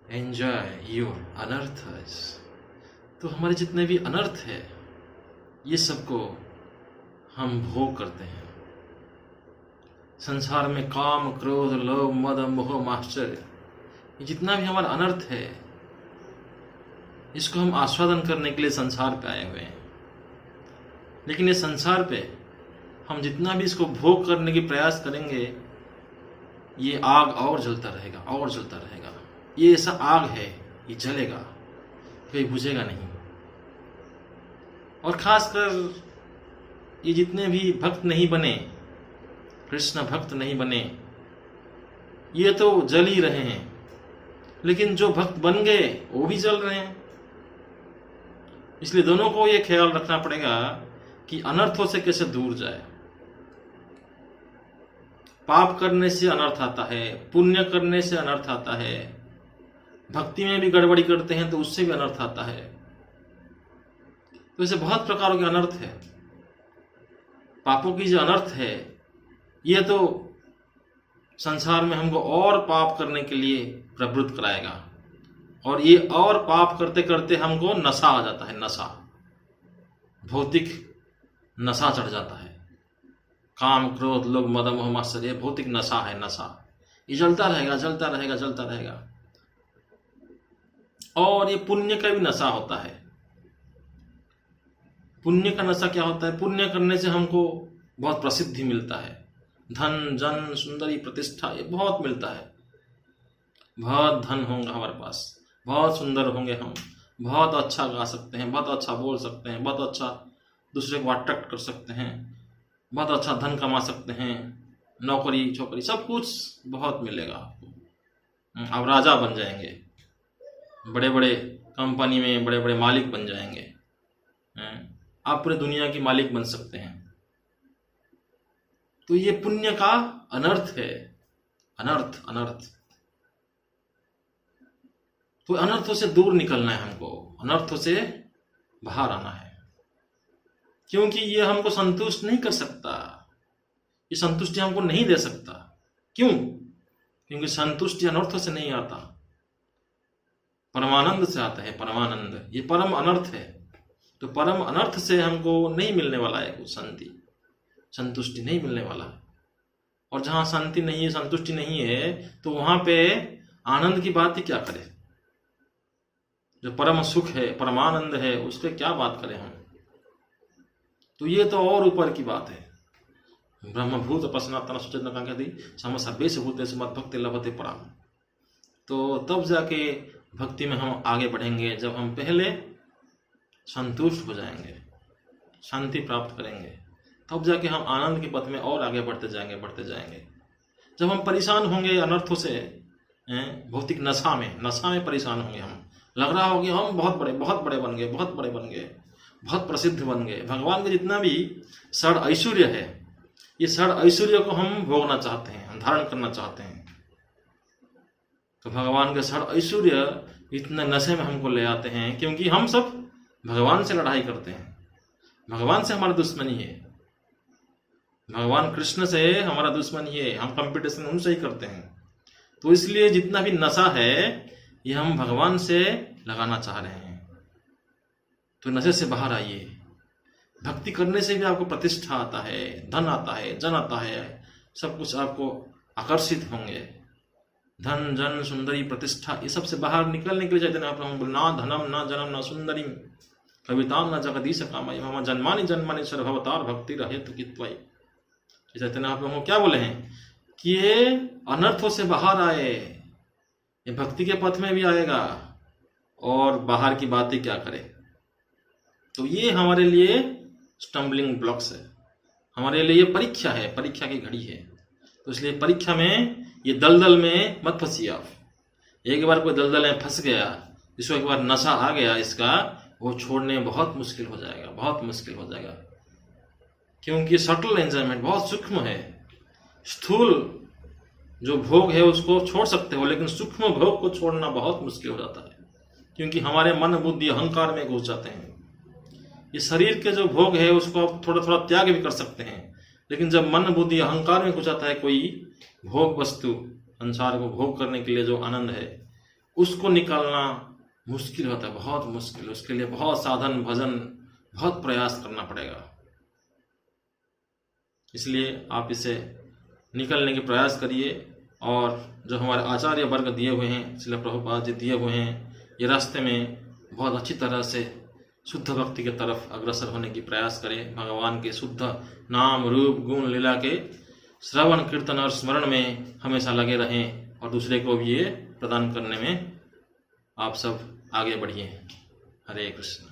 Enjoy your अनर्थस। तो हमारे जितने भी अनर्थ है ये सबको हम भोग करते हैं। संसार में काम, क्रोध, लोभ, मद, मोह, माश्चर्य, ये जितना भी हमारा अनर्थ है इसको हम आस्वादन करने के लिए संसार पे आए हुए हैं। लेकिन ये संसार पे हम जितना भी इसको भोग करने की प्रयास करेंगे ये आग और जलता रहेगा और जलता रहेगा। ये ऐसा आग है, ये जलेगा, कहीं बुझेगा नहीं। और खासकर ये जितने भी भक्त नहीं बने, कृष्ण भक्त नहीं बने, ये तो जल ही रहे हैं। लेकिन जो भक्त बन गए वो भी जल रहे हैं। इसलिए दोनों को ये ख्याल रखना पड़ेगा कि अनर्थों से कैसे दूर जाए। पाप करने से अनर्थ आता है, पुण्य करने से अनर्थ आता है, भक्ति में भी गड़बड़ी करते हैं तो उससे भी अनर्थ आता है। तो ऐसे बहुत प्रकारों के अनर्थ है। पापों की जो अनर्थ है ये तो संसार में हमको और पाप करने के लिए प्रवृत्त कराएगा, और ये और पाप करते करते हमको नशा आ जाता है। नशा, भौतिक नशा चढ़ जाता है। काम, क्रोध, लोभ, मद, मोह, मात्सर्य, भौतिक नशा है। नशा ये जलता रहेगा, जलता रहेगा, जलता रहेगा। और ये पुण्य का भी नशा होता है। पुण्य का नशा क्या होता है? पुण्य करने से हमको बहुत प्रसिद्धि मिलता है, धन, जन, सुंदरी, प्रतिष्ठा, ये बहुत मिलता है। बहुत धन होगा हमारे पास, बहुत सुंदर होंगे हम, बहुत अच्छा गा सकते हैं, बहुत अच्छा बोल सकते हैं, बहुत अच्छा दूसरे को अट्रैक्ट कर सकते हैं, बहुत अच्छा धन कमा सकते हैं, नौकरी छोकरी सब कुछ बहुत मिलेगा आपको। आप राजा बन जाएंगे, बड़े बड़े कंपनी में बड़े बड़े मालिक बन जाएंगे, आप पूरे दुनिया की मालिक बन सकते हैं। तो ये पुण्य का अनर्थ है। अनर्थ, अनर्थ। तो अनर्थों से दूर निकलना है हमको, अनर्थों से बाहर आना है। क्योंकि ये हमको संतुष्ट नहीं कर सकता, ये संतुष्टि हमको नहीं दे सकता। क्यों? क्योंकि संतुष्टि अनर्थों से नहीं आता, परमानंद से आता है। परमानंद ये परम अनर्थ है। तो परम अनर्थ से हमको नहीं मिलने वाला है कुछ शांति, संतुष्टि नहीं मिलने वाला। और जहां शांति नहीं है, संतुष्टि नहीं है, तो वहां पे आनंद की बात ही क्या करें? जो परम सुख है, परमानंद है, उसके क्या बात करें हम? तो ये तो और ऊपर की बात है। ब्रह्मभूत पसनातन सुचेतन सम सर्वेश भूतेषु मद्भक्ति लभते पराम। तो तब जाके भक्ति में हम आगे बढ़ेंगे जब हम पहले संतुष्ट हो जाएंगे, शांति प्राप्त करेंगे, तब जाके हम आनंद के पथ में और आगे बढ़ते जाएंगे, बढ़ते जाएंगे। जब हम परेशान होंगे अनर्थों से, भौतिक नशा में परेशान होंगे, हम लग रहा होगा हम बहुत बड़े बन गए, बहुत बड़े बन गए, बहुत प्रसिद्ध बन गए। भगवान का जितना भी षड ऐश्वर्य है, ये षड ऐश्वर्य को हम भोगना चाहते हैं, हम धारण करना चाहते हैं। तो भगवान के षड ऐश्वर्य इतने नशे में हमको ले आते हैं, क्योंकि हम सब भगवान से लड़ाई करते हैं, भगवान से हमारा दुश्मनी है, भगवान कृष्ण से हमारा दुश्मनी है, हम कंपटीशन उनसे ही करते हैं। तो इसलिए जितना भी नशा है ये हम भगवान से लगाना चाह रहे हैं। तो नशे से बाहर आइए। भक्ति करने से भी आपको प्रतिष्ठा आता है, धन आता है, जन आता है, सब कुछ आपको आकर्षित होंगे। धन, जन, सुंदरी, प्रतिष्ठा, ये सबसे बाहर निकलने के लिए चैतन्य आप ना धनम न जनम न सुंदरी कविताम न जगदीश कामय मम जन्मानि जन्मानि सर्वभवतार भक्ति रहे तो कित्वय। चैतन्य आप लोगों को क्या बोले हैं कि ये अनर्थों से बाहर आए, ये भक्ति के पथ में भी आएगा, और बाहर की बातें क्या करे। तो ये हमारे लिए स्टम्बलिंग ब्लॉक्स है, हमारे लिए ये परीक्षा है, परीक्षा की घड़ी है। तो इसलिए परीक्षा में ये दलदल में मत फंसिए आप। एक बार कोई दलदल में फंस गया, जिसको एक बार नशा आ गया इसका, वो छोड़ने में बहुत मुश्किल हो जाएगा, बहुत मुश्किल हो जाएगा। क्योंकि सटल एंजॉयमेंट बहुत सूक्ष्म है। स्थूल जो भोग है उसको छोड़ सकते हो, लेकिन सूक्ष्म भोग को छोड़ना बहुत मुश्किल हो जाता है, क्योंकि हमारे मन, बुद्धि, अहंकार में घुस जाते हैं। ये शरीर के जो भोग है उसको आप थोड़ा थोड़ा त्याग भी कर सकते हैं, लेकिन जब मन, बुद्धि, अहंकार में घुस जाता है कोई भोग वस्तु, संसार को भोग करने के लिए जो आनंद है, उसको निकालना मुश्किल होता है, बहुत मुश्किल। उसके लिए बहुत साधन भजन, बहुत प्रयास करना पड़ेगा। इसलिए आप इसे निकलने के प्रयास करिए। और जो हमारे आचार्य वर्ग दिए हुए हैं, श्रील प्रभुपाद जी दिए हुए हैं, ये रास्ते में बहुत अच्छी तरह से शुद्ध भक्ति के तरफ अग्रसर होने की प्रयास करें। भगवान के शुद्ध नाम रूप गुण लीला के श्रवण कीर्तन और स्मरण में हमेशा लगे रहें, और दूसरे को भी ये प्रदान करने में आप सब आगे बढ़िए। हरे कृष्ण।